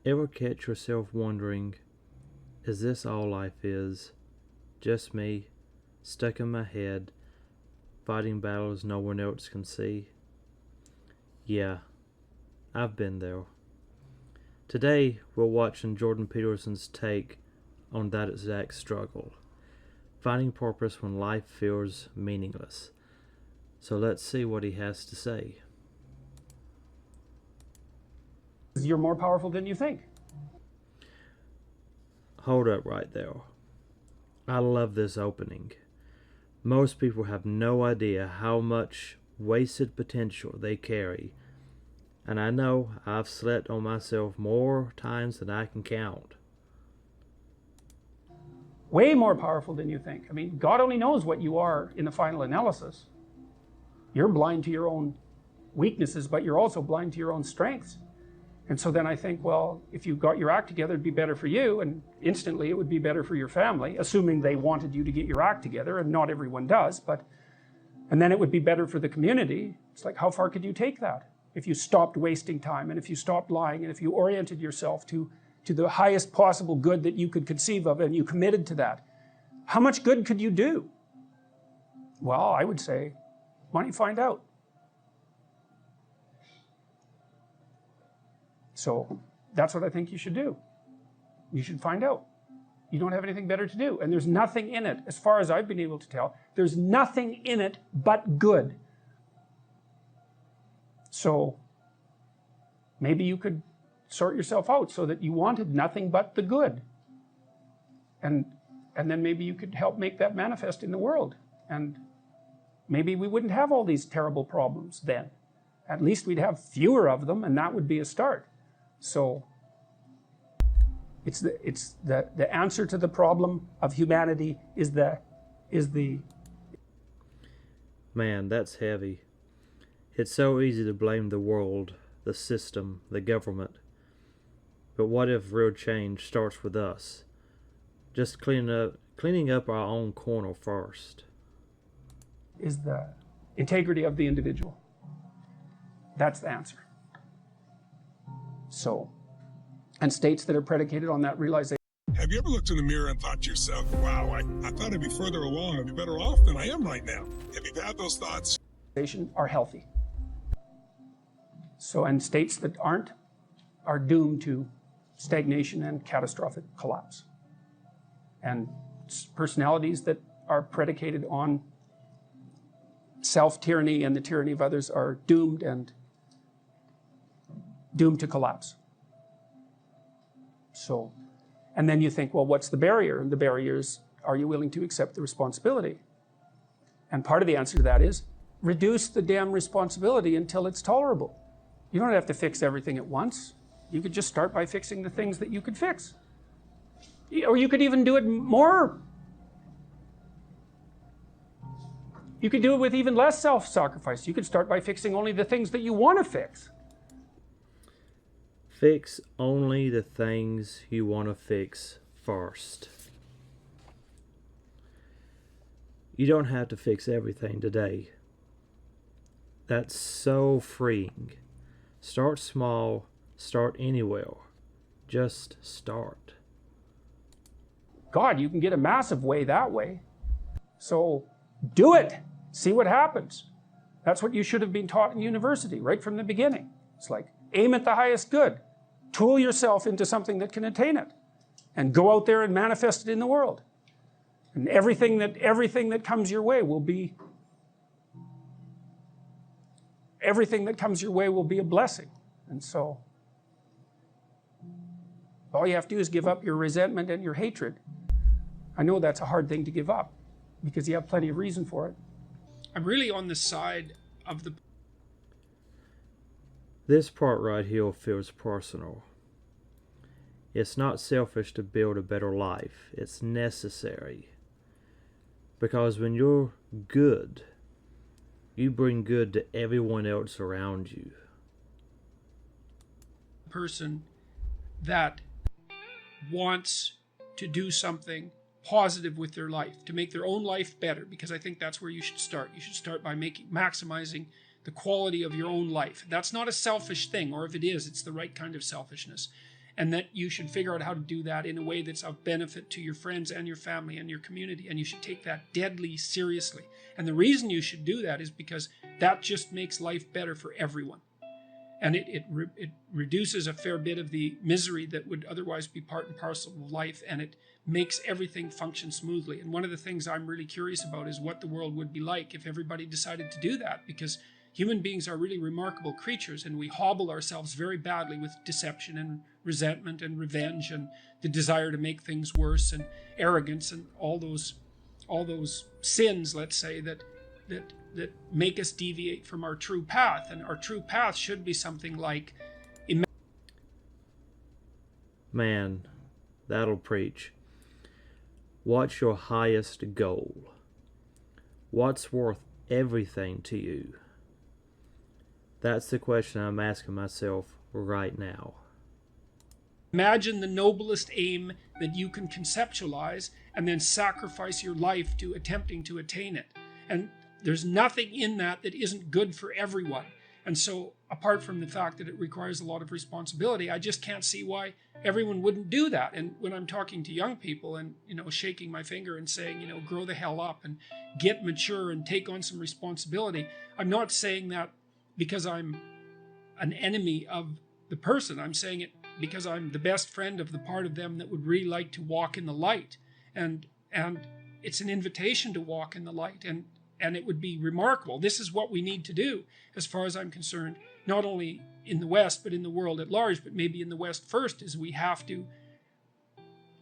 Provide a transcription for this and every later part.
Ever catch yourself wondering, is this all life is? Just me, stuck in my head, fighting battles no one else can see? Yeah, I've been there. Today, we're watching Jordan Peterson's take on that exact struggle, finding purpose when life feels meaningless. So let's see what he has to say. You're more powerful than you think. Hold up right there. I love this opening. Most people have no idea how much wasted potential they carry. And I know I've slept on myself more times than I can count. Way more powerful than you think. I mean, God only knows what you are in the final analysis. You're blind to your own weaknesses, but you're also blind to your own strengths. And so then I think, well, if you got your act together, it'd be better for you, and instantly it would be better for your family, assuming they wanted you to get your act together, and not everyone does, and then it would be better for the community. It's like, how far could you take that? If you stopped wasting time, and if you stopped lying, and if you oriented yourself to the highest possible good that you could conceive of, and you committed to that, how much good could you do? Well, I would say, why don't you find out? So that's what I think you should do. You should find out. You don't have anything better to do. And there's nothing in it, as far as I've been able to tell, there's nothing in it but good. So maybe you could sort yourself out so that you wanted nothing but the good. And then maybe you could help make that manifest in the world. And maybe we wouldn't have all these terrible problems then. At least we'd have fewer of them, and that would be a start. So it's the answer to the problem of humanity is the Man, that's heavy. It's so easy to blame the world, the system, the government. But what if real change starts with us? Just cleaning up our own corner first. Is the integrity of the individual. That's the answer. So, and states that are predicated on that realization. Have you ever looked in the mirror and thought to yourself, wow, I thought I'd be further along, I'd be better off than I am right now? If you've had those thoughts, Are healthy. So, and states that aren't are doomed to stagnation and catastrophic collapse. And personalities that are predicated on self-tyranny and the tyranny of others are doomed to collapse. So, and then you think, well, what's the barrier? And the barrier is, are you willing to accept the responsibility? And part of the answer to that is, reduce the damn responsibility until it's tolerable. You don't have to fix everything at once. You could just start by fixing the things that you could fix. Or you could even do it more. You could do it with even less self-sacrifice. You could start by fixing only the things that you want to fix. Fix only the things you want to fix first. You don't have to fix everything today. That's so freeing. Start small, start anywhere. Just start. God, you can get a massive way that way. So do it. See what happens. That's what you should have been taught in university right from the beginning. It's like, aim at the highest good. Tool yourself into something that can attain it. And go out there and manifest it in the world. And everything that comes your way will be a blessing. And so all you have to do is give up your resentment and your hatred. I know that's a hard thing to give up because you have plenty of reason for it. I'm really on the side of the... This part right here feels personal. It's not selfish to build a better life. It's necessary. Because when you're good, you bring good to everyone else around you. Person that wants to do something positive with their life, to make their own life better, because I think that's where you should start. You should start by maximizing the quality of your own life. That's not a selfish thing, or if it is, it's the right kind of selfishness. and that you should figure out how to do that in a way that's of benefit to your friends and your family and your community, and you should take that deadly seriously. And the reason you should do that is because that just makes life better for everyone. And it reduces a fair bit of the misery that would otherwise be part and parcel of life, and it makes everything function smoothly. And one of the things I'm really curious about is what the world would be like if everybody decided to do that, because human beings are really remarkable creatures, and we hobble ourselves very badly with deception and resentment and revenge and the desire to make things worse and arrogance and all those sins, let's say, that make us deviate from our true path. And our true path should be something like, Man, that'll preach. What's your highest goal? What's worth everything to you? That's the question I'm asking myself right now. imagine the noblest aim that you can conceptualize, and then sacrifice your life to attempting to attain it. And there's nothing in that that isn't good for everyone. And so, apart from the fact that it requires a lot of responsibility, I just can't see why everyone wouldn't do that. And when I'm talking to young people and, shaking my finger and saying, grow the hell up and get mature and take on some responsibility, I'm not saying that because I'm an enemy of the person. I'm saying it because I'm the best friend of the part of them that would really like to walk in the light. And it's an invitation to walk in the light. And it would be remarkable. This is what we need to do, as far as I'm concerned, not only in the West, but in the world at large, but maybe in the West first, is we have to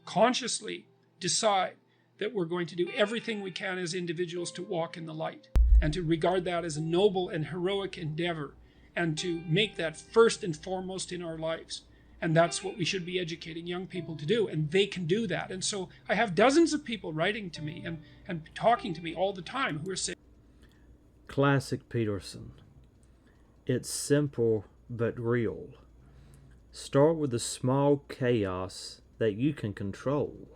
consciously decide that we're going to do everything we can as individuals to walk in the light, and to regard that as a noble and heroic endeavor, and to make that first and foremost in our lives. And that's what we should be educating young people to do, and they can do that. And so I have dozens of people writing to me and talking to me all the time who are saying, Classic Peterson. It's simple but real. Start with the small chaos that you can control.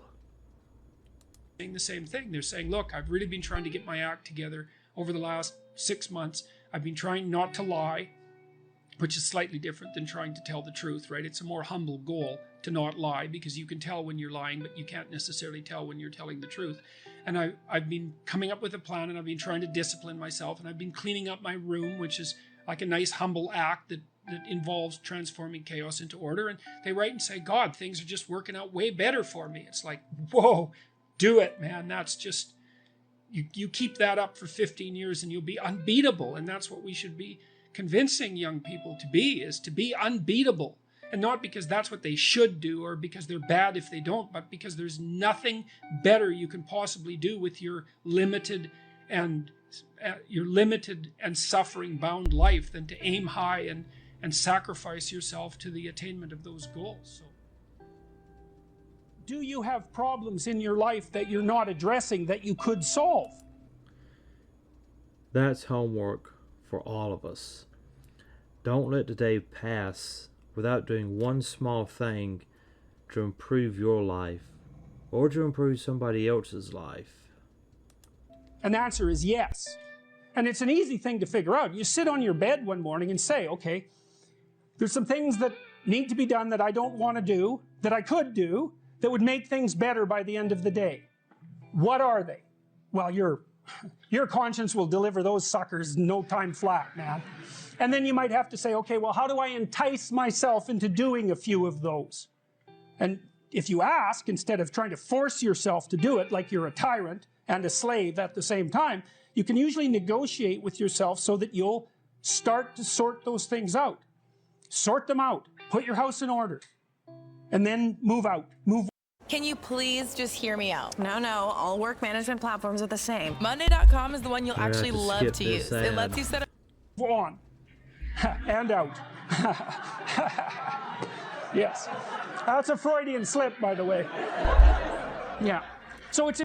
the same thing. They're saying, look, I've really been trying to get my act together over the last 6 months. I've been trying not to lie, which is slightly different than trying to tell the truth, right? It's a more humble goal to not lie, because you can tell when you're lying, but you can't necessarily tell when you're telling the truth. And I've been coming up with a plan, and I've been trying to discipline myself, and I've been cleaning up my room, which is like a nice humble act that involves transforming chaos into order. And they write and say, God, things are just working out way better for me. It's like, whoa, do it, man. That's just, you keep that up for 15 years and you'll be unbeatable. And that's what we should be convincing young people to be, is to be unbeatable. And not because that's what they should do or because they're bad if they don't, but because there's nothing better you can possibly do with your limited and suffering bound life than to aim high and sacrifice yourself to the attainment of those goals. So, do you have problems in your life that you're not addressing that you could solve? That's homework for all of us. Don't let the day pass without doing one small thing to improve your life or to improve somebody else's life. And the answer is yes. And it's an easy thing to figure out. You sit on your bed one morning and say, okay, there's some things that need to be done that I don't want to do, that I could do, that would make things better by the end of the day. What are they? Well, your conscience will deliver those suckers in no time flat, man. And then you might have to say, okay, well, how do I entice myself into doing a few of those? And if you ask, instead of trying to force yourself to do it like you're a tyrant and a slave at the same time, you can usually negotiate with yourself so that you'll start to sort those things out. Sort them out. Put your house in order. And then move out. Move. Can you please just hear me out? No, all work management platforms are the same. Monday.com is the one you'll actually love to use. It lets you set up on and out. Yes. That's a Freudian slip, by the way. Yeah. So it's...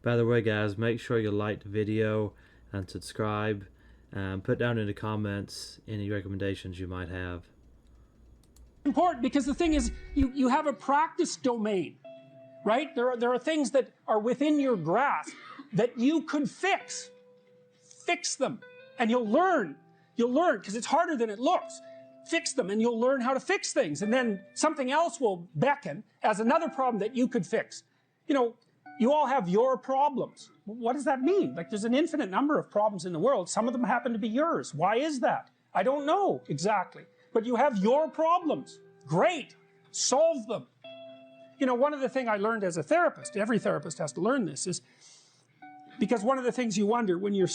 By the way, guys, make sure you like the video and subscribe, and put down in the comments any recommendations you might have. Important, because the thing is, you have a practice domain, right? There are things that are within your grasp that you could fix them, and you'll learn, because it's harder than it looks. fix them, and you'll learn how to fix things, and then something else will beckon as another problem that you could fix. You know, you all have your problems. What does that mean? Like, there's an infinite number of problems in the world. Some of them happen to be yours. Why is that? I don't know exactly. But you have your problems. Great. Solve them. You know, one of the things I learned as a therapist, every therapist has to learn this, is because one of the things you wonder when you're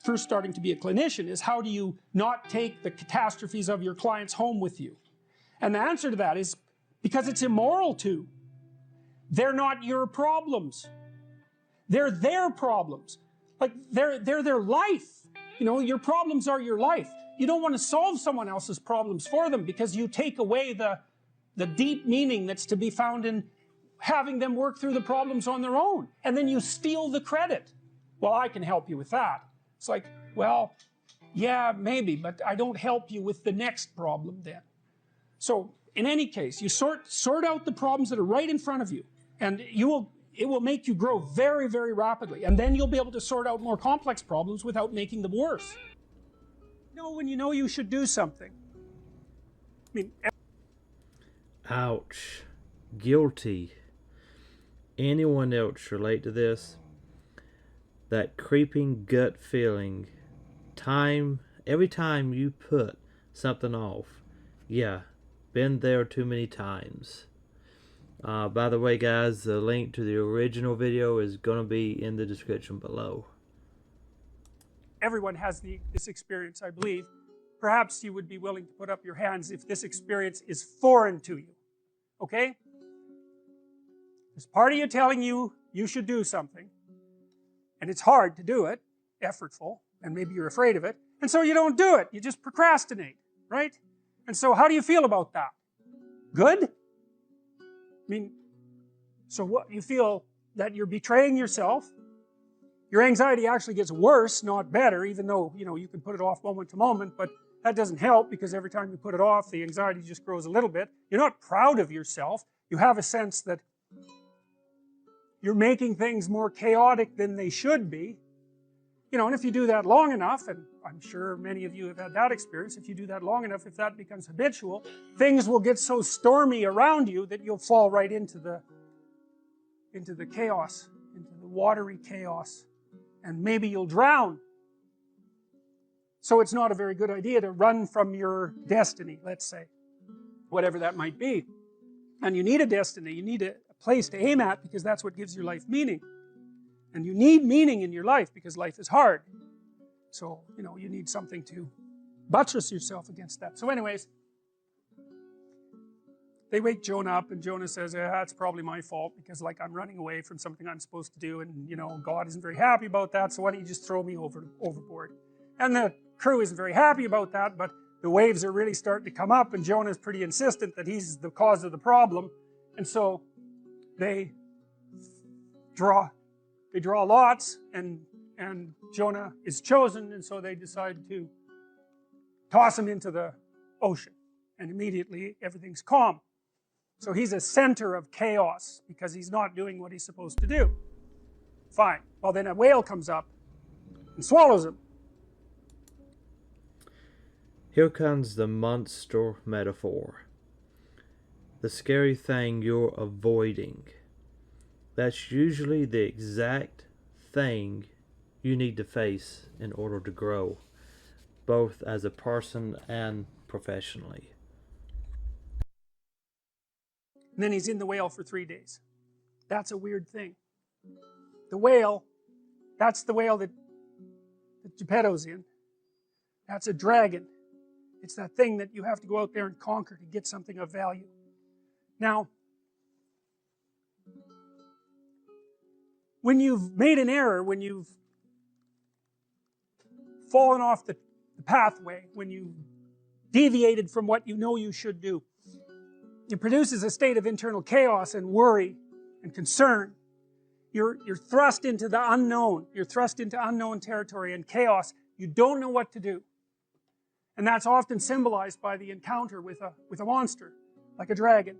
first starting to be a clinician is how do you not take the catastrophes of your clients home with you? And the answer to that is because it's immoral to. They're not your problems. They're their problems. Like, they're their life. You know, your problems are your life. You don't want to solve someone else's problems for them because you take away the deep meaning that's to be found in having them work through the problems on their own. And then you steal the credit. Well, I can help you with that. It's like, well, yeah, maybe, but I don't help you with the next problem then. So, in any case, you sort out the problems that are right in front of you, and it will make you grow very, very rapidly. And then you'll be able to sort out more complex problems without making them worse. You know, when you know you should do something. I mean, ouch. Guilty. Anyone else relate to this? That creeping gut feeling every time you put something off. Yeah, been there too many times. By the way, guys, the link to the original video is going to be in the description below. Everyone has this experience, I believe. Perhaps you would be willing to put up your hands if this experience is foreign to you. Okay? There's part of you telling you you should do something, and it's hard to do it, effortful, and maybe you're afraid of it, and so you don't do it. You just procrastinate, right? And so how do you feel about that? Good? I mean, so what, you feel that you're betraying yourself. Your anxiety actually gets worse, not better, even though, you know, you can put it off moment to moment, but that doesn't help because every time you put it off, the anxiety just grows a little bit. You're not proud of yourself. You have a sense that you're making things more chaotic than they should be. You know, and if you do that long enough, and I'm sure many of you have had that experience, if you do that long enough, if that becomes habitual, things will get so stormy around you that you'll fall right into the chaos, into the watery chaos, and maybe you'll drown. So it's not a very good idea to run from your destiny, let's say, whatever that might be. And you need a destiny, you need a place to aim at because that's what gives your life meaning. And you need meaning in your life because life is hard. So, you know, you need something to buttress yourself against that. So anyways, they wake Jonah up and Jonah says, yeah, it's probably my fault because like I'm running away from something I'm supposed to do and, you know, God isn't very happy about that, so why don't you just throw me overboard? And the crew isn't very happy about that, but the waves are really starting to come up and Jonah's pretty insistent that he's the cause of the problem. And so they draw lots and Jonah is chosen, and so they decide to toss him into the ocean, and immediately everything's calm. So he's a center of chaos because he's not doing what he's supposed to do. Fine. Well, then a whale comes up and swallows him. Here comes the monster metaphor. The scary thing you're avoiding. That's usually the exact thing you need to face in order to grow, both as a person and professionally. And then he's in the whale for 3 days. That's a weird thing. The whale, that's the whale that Geppetto's in. That's a dragon. It's that thing that you have to go out there and conquer to get something of value. Now, when you've made an error, when you've fallen off the pathway, when you've deviated from what you know you should do, it produces a state of internal chaos and worry and concern. You're thrust into the unknown. You're thrust into unknown territory and chaos. You don't know what to do. And that's often symbolized by the encounter with a monster, like a dragon,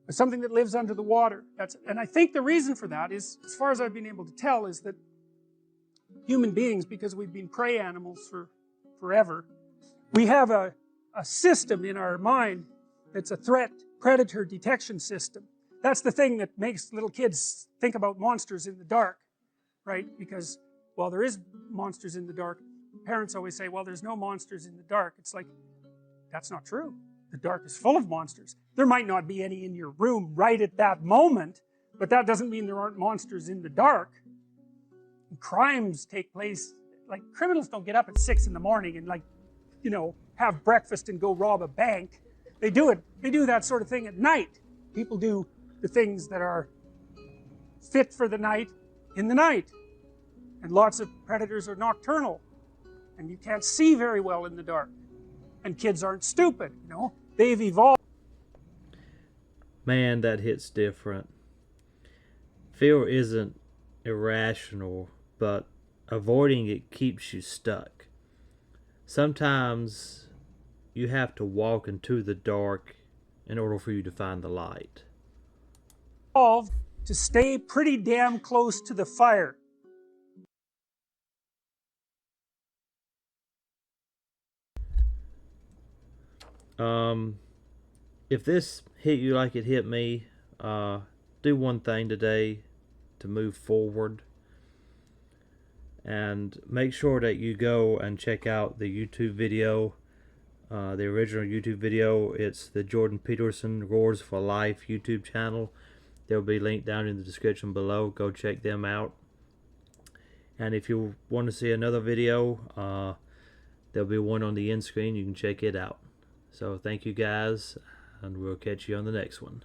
or something that lives under the water. And I think the reason for that is, as far as I've been able to tell, is that human beings, because we've been prey animals for forever, we have a a system in our mind that's a threat predator detection system. That's the thing that makes little kids think about monsters in the dark, right? Because, well, there is monsters in the dark. Parents always say, well, there's no monsters in the dark. It's like, that's not true. The dark is full of monsters. There might not be any in your room right at that moment, but that doesn't mean there aren't monsters in the dark. And crimes take place, like, criminals don't get up at 6 in the morning and, like, you know, have breakfast and go rob a bank. They do that sort of thing at night. People do the things that are fit for the night in the night. And lots of predators are nocturnal. And you can't see very well in the dark. And kids aren't stupid, you know. They've evolved. Man, that hits different. Fear isn't irrational, but avoiding it keeps you stuck. Sometimes you have to walk into the dark in order for you to find the light. To stay pretty damn close to the fire. If this hit you like it hit me, do one thing today to move forward. And make sure that you go and check out the YouTube video, the original YouTube video. It's the Jordan Peterson Roars for Life YouTube channel. They'll be linked down in the description below. Go check them out. And if you want to see another video, there'll be one on the end screen. You can check it out. So thank you guys, and we'll catch you on the next one.